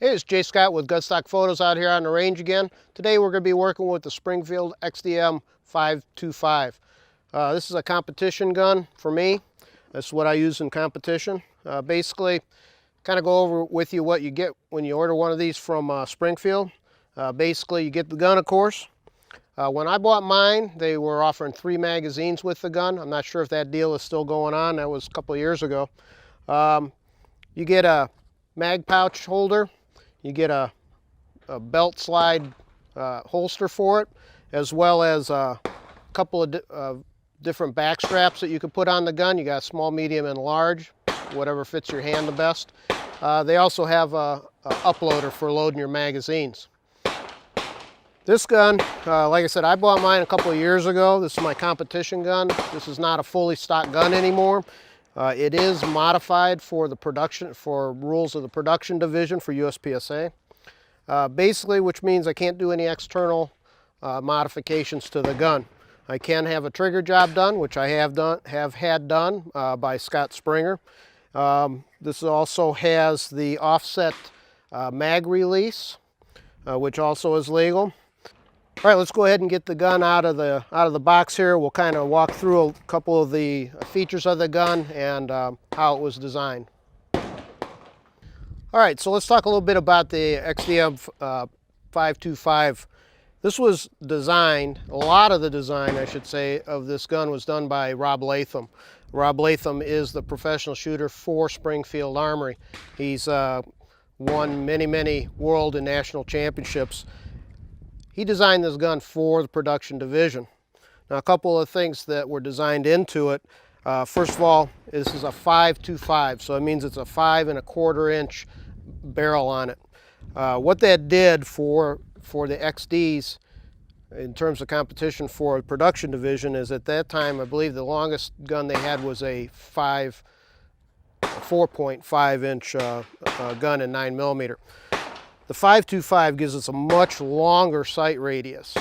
Hey, it's Jay Scott with Gutstock Photos out here on the range again. Today we're going to be working with the Springfield XDM 5.25. This is a competition gun for me. This is what I use in competition. Basically, kind of go over with you what you get when you order one of these from Springfield. Basically, you get the gun, of course. When I bought mine, they were offering 3 magazines with the gun. I'm not sure if that deal is still going on. That was a couple of years ago. You get a mag pouch holder. You get a belt slide holster for it, as well as a couple of different back straps that you can put on the gun. You got small, medium, and large, whatever fits your hand the best. They also have a uploader for loading your magazines. This gun, like I said, I bought mine a couple of years ago. This is my competition gun. This is not a fully stock gun anymore. It is modified for the production, for rules of the production division for USPSA. Basically, which means I can't do any external modifications to the gun. I can have a trigger job done, which I have had done by Scott Springer. This also has the offset mag release, which also is legal. All right, let's go ahead and get the gun out of the box here. We'll kind of walk through a couple of the features of the gun and how it was designed. All right, so let's talk a little bit about the XDM 5.25. This was designed, a lot of the design, I should say, of this gun was done by Rob Latham. Rob Latham is the professional shooter for Springfield Armory. He's won many, many world and national championships. He designed this gun for the production division. Now, a couple of things that were designed into it. First of all, this is a 5.25, so it means it's a 5 1/4 inch barrel on it. What that did for the XDs in terms of competition for the production division is at that time, I believe the longest gun they had was a 4.5 inch gun in 9mm. The 5.25 gives us a much longer sight radius.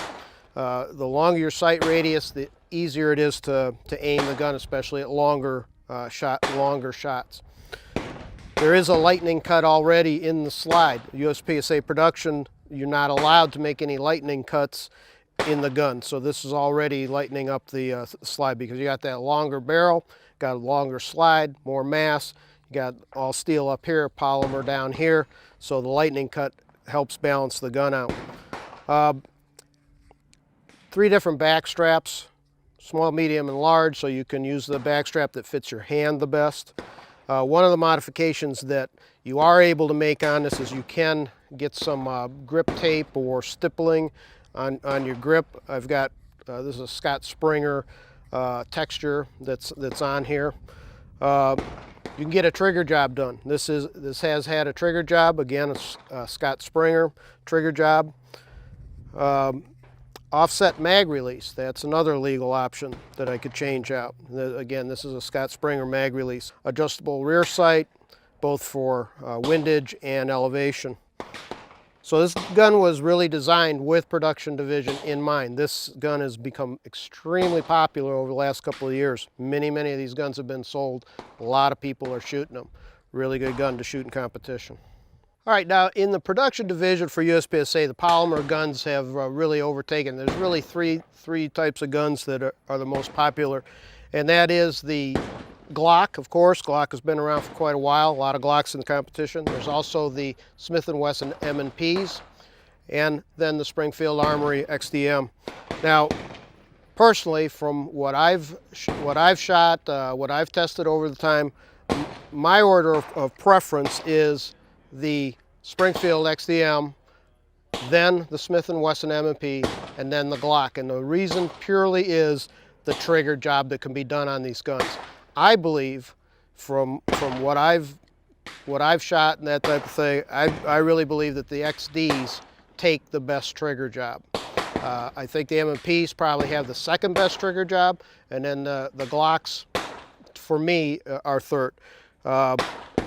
The longer your sight radius, the easier it is to aim the gun, especially at longer shots. There is a lightning cut already in the slide. USPSA production, you're not allowed to make any lightning cuts in the gun. So this is already lightening up the slide because you got that longer barrel, got a longer slide, more mass. You got all steel up here, polymer down here. So the lightning cut helps balance the gun out. 3 different back straps, small, medium, and large, so you can use the back strap that fits your hand the best. One of the modifications that you are able to make on this is you can get some grip tape or stippling on your grip. I've got, this is a Scott Springer texture that's on here. You can get a trigger job done. This has had a trigger job. Again, it's Scott Springer trigger job. Offset mag release. That's another legal option that I could change out. Again, this is a Scott Springer mag release. Adjustable rear sight, both for windage and elevation. So this gun was really designed with production division in mind. This gun has become extremely popular over the last couple of years. Many of these guns have been sold. A lot of people are shooting them. Really good gun to shoot in competition. All right, now in the production division for USPSA, the polymer guns have really overtaken. There's really three types of guns that are the most popular, and that is the Glock, of course. Glock has been around for quite a while. A lot of Glocks in the competition. There's also the Smith & Wesson M&Ps, and then the Springfield Armory XDM. Now, personally, from what I've shot, what I've tested over the time, my order of preference is the Springfield XDM, then the Smith & Wesson M&P, and then the Glock. And the reason purely is the trigger job that can be done on these guns. I believe, from what I've shot and that type of thing, I really believe that the XDs take the best trigger job. I think the M&Ps probably have the second best trigger job, and then the Glocks, for me, are third.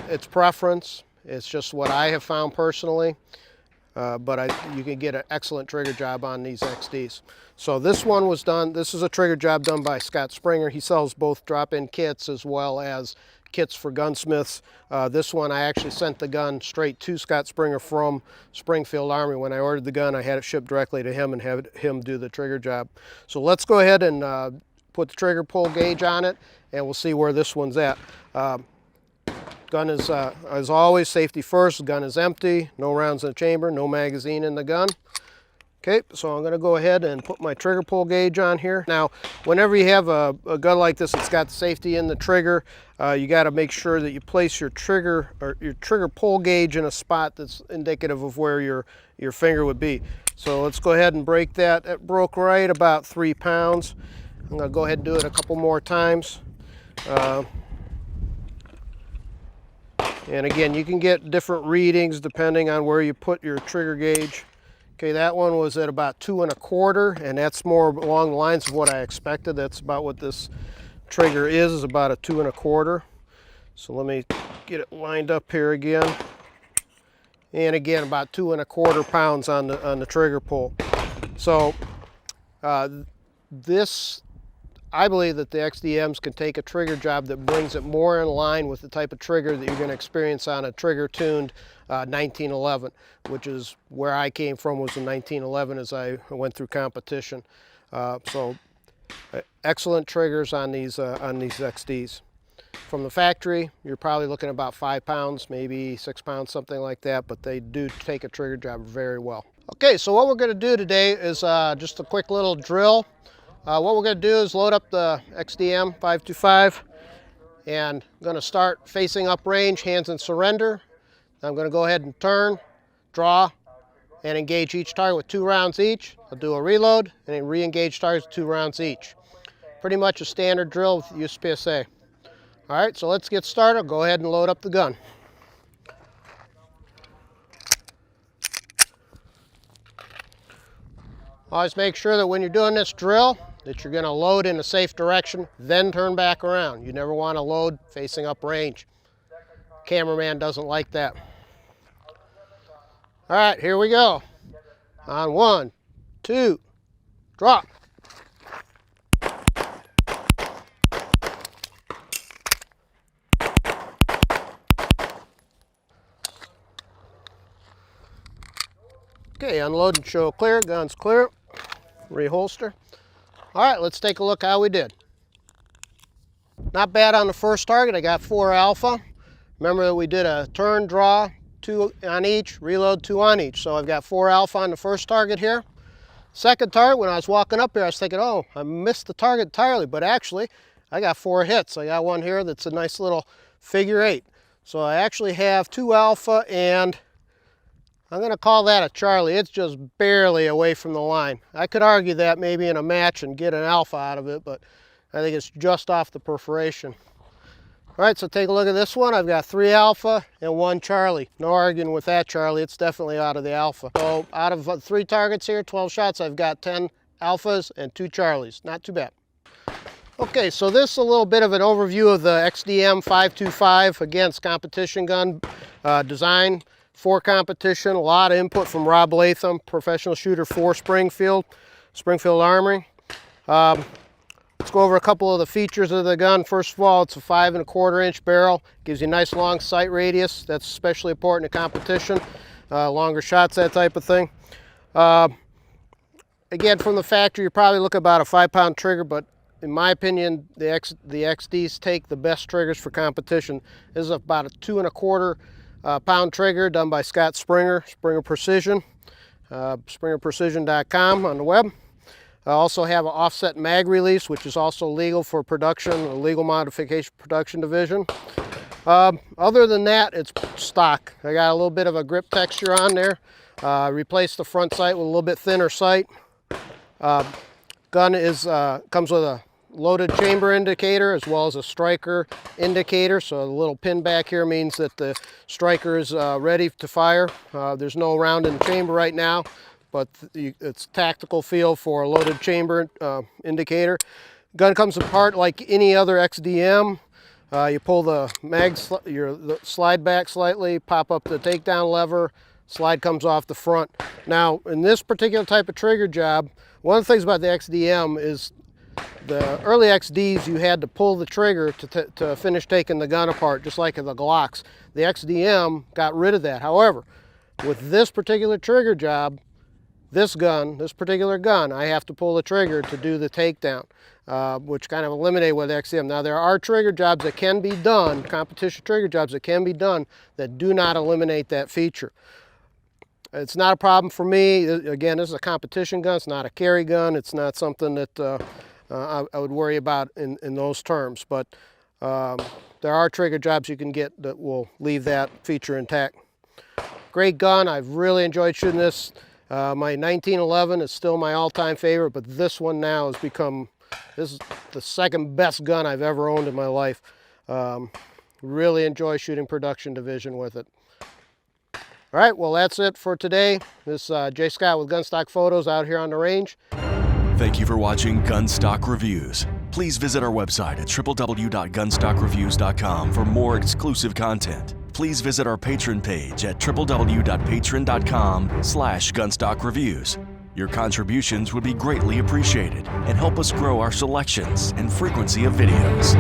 It's preference. It's just what I have found personally. But you can get an excellent trigger job on these XDs. So this one was done, this is a trigger job done by Scott Springer. He sells both drop-in kits as well as kits for gunsmiths. This one, I actually sent the gun straight to Scott Springer from Springfield Armory. When I ordered the gun, I had it shipped directly to him and had him do the trigger job. So let's go ahead and put the trigger pull gauge on it, and we'll see where this one's at. Gun is, as always, safety first. The gun is empty, no rounds in the chamber, no magazine in the gun. Okay, so I'm going to go ahead and put my trigger pull gauge on here. Now, whenever you have a gun like this, it's got safety in the trigger. You got to make sure that you place your trigger pull gauge in a spot that's indicative of where your finger would be. So let's go ahead and break that. It broke right about 3 pounds. I'm going to go ahead and do it a couple more times. And again, you can get different readings depending on where you put your trigger gauge. Okay, that one was at about 2 1/4, and that's more along the lines of what I expected. That's about what this trigger is about a 2 1/4. So let me get it lined up here again. And again, about 2 1/4 pounds on the trigger pull. So I believe that the XDMs can take a trigger job that brings it more in line with the type of trigger that you're going to experience on a trigger-tuned 1911, which is where I came from, was in 1911 as I went through competition. So excellent triggers on these XDs. From the factory, you're probably looking at about 5 pounds, maybe 6 pounds, something like that, but they do take a trigger job very well. Okay, so what we're going to do today is just a quick little drill. What we're going to do is load up the XDM 5.25, and I'm going to start facing up range, hands in surrender. I'm going to go ahead and turn, draw, and engage each target with 2 rounds each. I'll do a reload and then re-engage targets with 2 rounds each. Pretty much a standard drill with USPSA. All right, so let's get started. I'll go ahead and load up the gun. Always make sure that when you're doing this drill that you're going to load in a safe direction, then turn back around. You never want to load facing up range. Cameraman doesn't like that. All right, here we go. On 1, 2, drop. Okay, unload and show clear, gun's clear. Reholster. All right, let's take a look how we did. Not bad on the first target. I got 4 alpha. Remember that we did a turn, draw, 2 on each, reload, 2 on each. So I've got 4 alpha on the first target here. Second target, when I was walking up here, I was thinking, oh, I missed the target entirely, but actually I got 4 hits. I got one here that's a nice little figure 8. So I actually have 2 alpha, and I'm going to call that a Charlie. It's just barely away from the line. I could argue that maybe in a match and get an alpha out of it, but I think it's just off the perforation. All right, so take a look at this one. I've got 3 alpha and 1 Charlie. No arguing with that, Charlie. It's definitely out of the alpha. So out of 3 targets here, 12 shots, I've got 10 alphas and 2 Charlies. Not too bad. Okay, so this is a little bit of an overview of the XDM 5.25. Again, it's competition gun design for competition. A lot of input from Rob Latham, professional shooter for Springfield Armory. Let's go over a couple of the features of the gun. First of all, it's a 5 1/4 inch barrel. Gives you a nice long sight radius. That's especially important in competition. Longer shots, that type of thing. Again, from the factory, you're probably looking about a 5-pound trigger, but in my opinion, the XDs take the best triggers for competition. This is about a 2 1/4 pound trigger done by Scott Springer, Springer Precision, springerprecision.com on the web. I also have an offset mag release, which is also legal for production, a legal modification production division. Other than that, it's stock. I got a little bit of a grip texture on there. Replaced the front sight with a little bit thinner sight. Gun comes with a loaded chamber indicator as well as a striker indicator. So the little pin back here means that the striker is ready to fire. There's no round in the chamber right now, but it's tactical feel for a loaded chamber indicator. Gun comes apart like any other XDM. You pull the the slide back slightly, pop up the takedown lever, slide comes off the front. Now, in this particular type of trigger job, one of the things about the XDM is The early XDs, you had to pull the trigger to finish taking the gun apart, just like the Glocks. The XDM got rid of that. However, with this particular trigger job, this particular gun, I have to pull the trigger to do the takedown, which kind of eliminated with XDM. Now, there are trigger jobs that can be done, competition trigger jobs that can be done, that do not eliminate that feature. It's not a problem for me. Again, this is a competition gun. It's not a carry gun. It's not something that I would worry about in those terms. But there are trigger jobs you can get that will leave that feature intact. Great gun. I've really enjoyed shooting this. My 1911 is still my all-time favorite, but this one now has become, this is the second best gun I've ever owned in my life. Really enjoy shooting production division with it. All right, well, that's it for today. This is Jay Scott with Gunstock Photos out here on the range. Thank you for watching Gunstock Reviews. Please visit our website at www.gunstockreviews.com for more exclusive content. Please visit our Patreon page at www.patreon.com/gunstockreviews. Your contributions would be greatly appreciated and help us grow our selections and frequency of videos.